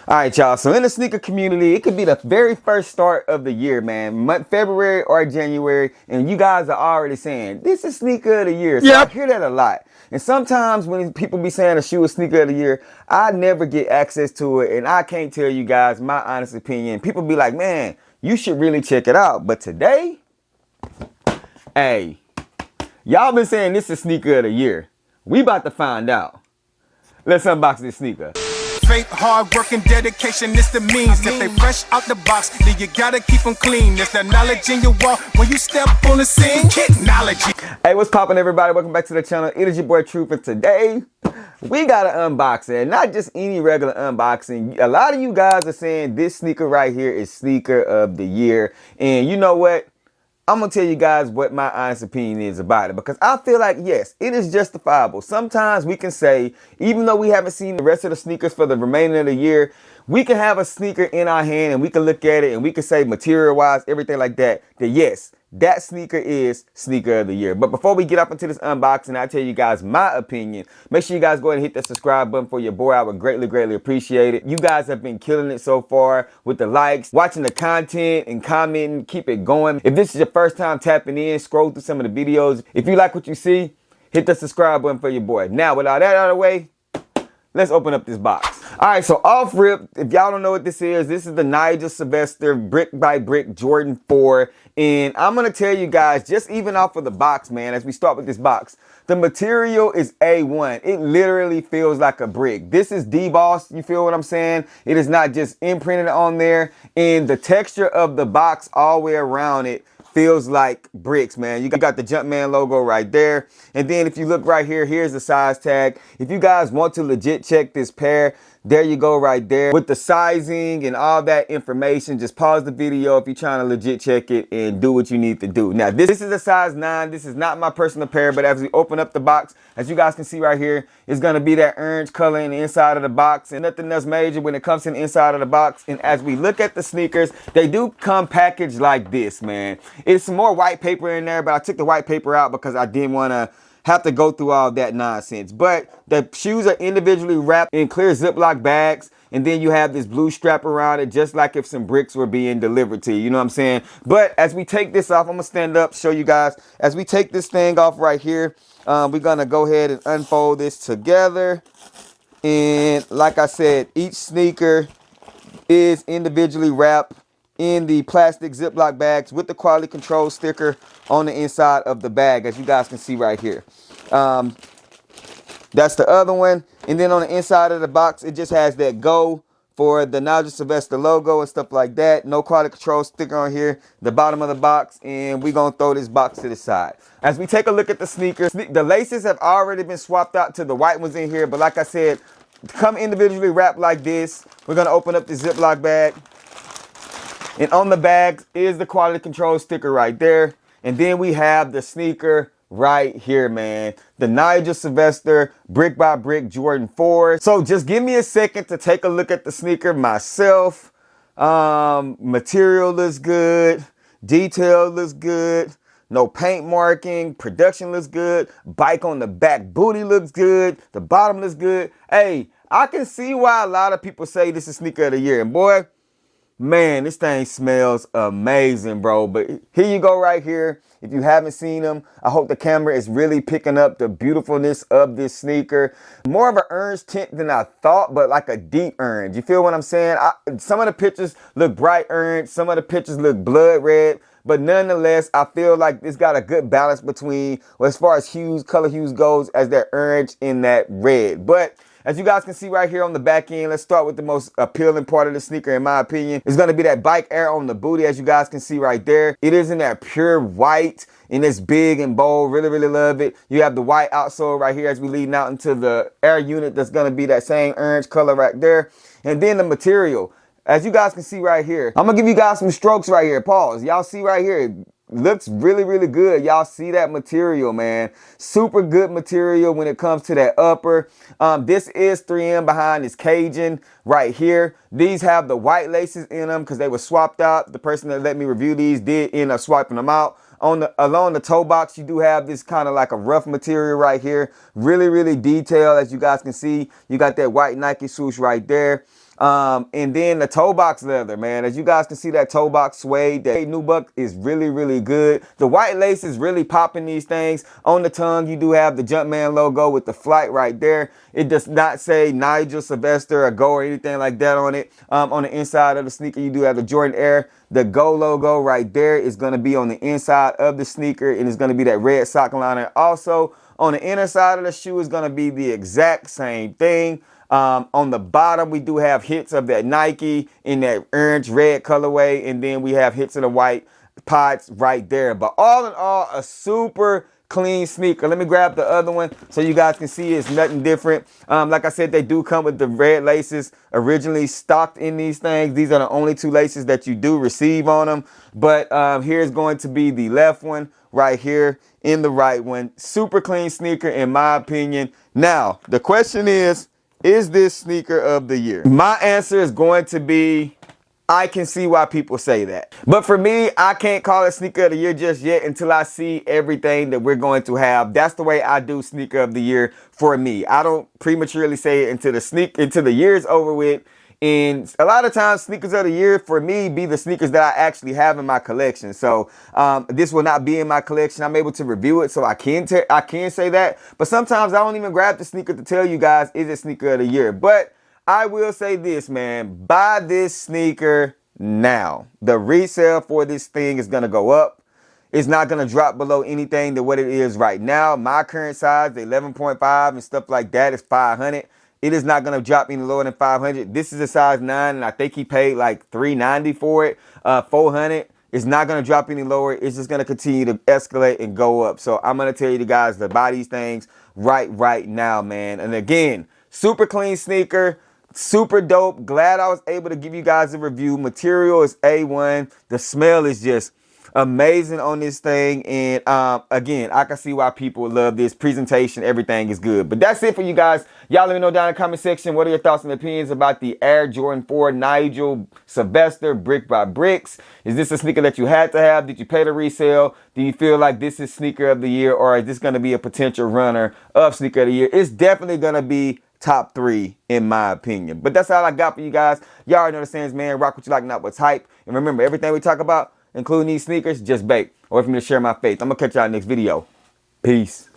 All right, y'all. So in the sneaker community, it could be the very first start of the year, man. February or January. And you guys are already saying, this is sneaker of the year. So I hear that a lot. And sometimes when people be saying a shoe is sneaker of the year, I never get access to it. And I can't tell you guys my honest opinion. People be like, man, you should really check it out. But today, hey, y'all been saying this is sneaker of the year. We about to find out. Let's unbox this sneaker. Faith, hard work, and dedication, it's the means. If they fresh out the box, then you gotta keep them clean. There's that knowledge in your wall when you step on the scene. Technology. Hey, what's poppin', everybody? Welcome back to the channel. It is your boy Truth, and today we got an unboxing. Not just any regular unboxing. A lot of you guys are saying this sneaker right here is sneaker of the year. And you know what? I'm going to tell you guys what my honest opinion is about it, because I feel like, yes, it is justifiable. Sometimes we can say, even though we haven't seen the rest of the sneakers for the remainder of the year, we can have a sneaker in our hand and we can look at it and we can say material-wise, everything like that, that yes, that sneaker is sneaker of the year. But before we get up into this unboxing, I'll tell you guys my opinion. Make sure you guys go ahead and hit that subscribe button for your boy. I would greatly appreciate it. You guys have been killing it so far with the likes, watching the content and commenting. Keep it going. If this is your first time tapping in, scroll through some of the videos. If you like what you see, hit the subscribe button for your boy. Now, with all that out of the way, let's open up this box. All right, so off rip, if y'all don't know what this is the Nigel Sylvester brick by brick Jordan 4. And I'm going to tell you guys, just even off of the box, man, as we start with this box, the material is A1. It literally feels like a brick. This is debossed, you feel what I'm saying? It is not just imprinted on there. And the texture of the box all the way around it feels like bricks, man. You got the Jumpman logo right there. And then if you look right here, here's the size tag. If you guys want to legit check this pair, there you go right there with the sizing and all that information. Just pause the video if you're trying to legit check it and do what you need to do. Now, this is a size 9. This is not my personal pair, but as we open up the box, as you guys can see right here, it's going to be that orange color in the inside of the box and nothing else major when it comes to the inside of the box. And as we look at the sneakers, they do come packaged like this, man. It's some more white paper in there, but I took the white paper out because I didn't want to have to go through all that nonsense. But the shoes are individually wrapped in clear Ziploc bags. And then you have this blue strap around it, just like if some bricks were being delivered to you. You know what I'm saying? But as we take this off, I'm going to stand up, show you guys. As we take this thing off right here, we're going to go ahead and unfold this together. And like I said, each sneaker is individually wrapped in the plastic Ziploc bags with the quality control sticker on the inside of the bag, as you guys can see right here. That's the other one. And then on the inside of the box, it just has that go for the Nigel Sylvester logo and stuff like that. No quality control sticker on here, the bottom of the box, and we're gonna throw this box to the side. As we take a look at the sneakers, the laces have already been swapped out to the white ones in here, but like I said, come individually wrapped like this. We're gonna open up the Ziploc bag. And on the bag is the quality control sticker right there. And then we have the sneaker right here, man. The Nigel Sylvester brick by brick Jordan 4. So just give me a second to take a look at the sneaker myself. Material looks good. Detail looks good. No paint marking. Production looks good. Bike on the back booty looks good. The bottom looks good. Hey, I can see why a lot of people say this is sneaker of the year. And boy, man, this thing smells amazing, bro. But here you go right here. If you haven't seen them, I hope the camera is really picking up the beautifulness of this sneaker. More of an orange tint than I thought, but like a deep orange. You feel what I'm saying? Some of the pictures look bright orange. Some of the pictures look blood red. But nonetheless, I feel like it's got a good balance between, well, as far as hues, color hues goes, as that orange and that red. But as you guys can see right here on the back end, let's start with the most appealing part of the sneaker, in my opinion. It's going to be that bike air on the booty, as you guys can see right there. It is in that pure white, and it's big and bold. Really love it. You have the white outsole right here as we leading out into the air unit. That's going to be that same orange color right there. And then the material, as you guys can see right here. I'm going to give you guys some strokes right here. Pause. Y'all see right here. Looks really good. Y'all see that material, man. Super good material when it comes to that upper. This is 3M behind this Cajun right here. These have the white laces in them because they were swapped out. The person that let me review these did end up swiping them out. Along the toe box, you do have this kind of like a rough material right here. Really detailed, as you guys can see. You got that white Nike swoosh right there. And then the toe box leather, man. As you guys can see, that toe box suede, that nubuck is really, really good. The white lace is really popping these things. On the tongue, you do have the Jumpman logo with the flight right there. It does not say Nigel Sylvester or Go or anything like that on it. On the inside of the sneaker, you do have the Jordan Air. The Go logo right there is going to be on the inside of the sneaker, and it's going to be that red sock liner. Also, on the inner side of the shoe is going to be the exact same thing. On the bottom, we do have hits of that Nike in that orange red colorway, and then we have hits of the white pods right there. But all in all, a super clean sneaker. Let me grab the other one so you guys can see it's nothing different. Like I said, they do come with the red laces originally stocked in these things. These are the only two laces that you do receive on them. But here's going to be the left one right here in the right one. Super clean sneaker in my opinion. Now, the question is this sneaker of the year? My answer is going to be, I can see why people say that. But for me, I can't call it sneaker of the year just yet until I see everything that we're going to have. That's the way I do sneaker of the year for me. I don't prematurely say it until the year's over with. And a lot of times sneakers of the year for me be the sneakers that I actually have in my collection. So this will not be in my collection. I'm able to review it, so I can say that. But sometimes I don't even grab the sneaker to tell you guys is it sneaker of the year. But I will say this, man, buy this sneaker now. The resale for this thing is going to go up. It's not going to drop below anything than what it is right now. My current size, the 11.5 and stuff like that, is 500. It is not going to drop any lower than 500. This is a size 9, and I think he paid like $390 for it, 400. It's not going to drop any lower. It's just going to continue to escalate and go up. So I'm going to tell you guys to buy these things right now, man. And again, super clean sneaker. Super dope. Glad I was able to give you guys a review. Material is A1. The smell is just amazing on this thing. And again, I can see why people love this. Presentation, everything is good. But that's it for you guys. Y'all let me know down in the comment section what are your thoughts and opinions about the Air Jordan 4 Nigel Sylvester Brick by Bricks. Is this a sneaker that you had to have? Did you pay the resale? Do you feel like this is sneaker of the year, or is this going to be a potential runner of sneaker of the year? It's definitely going to be top 3 in my opinion. But that's all I got for you guys. Y'all already know the sayings, man. Rock what you like, not what's hype. And remember, everything we talk about, including these sneakers, just bait. Or if you to share my faith. I'm going to catch y'all next video. Peace.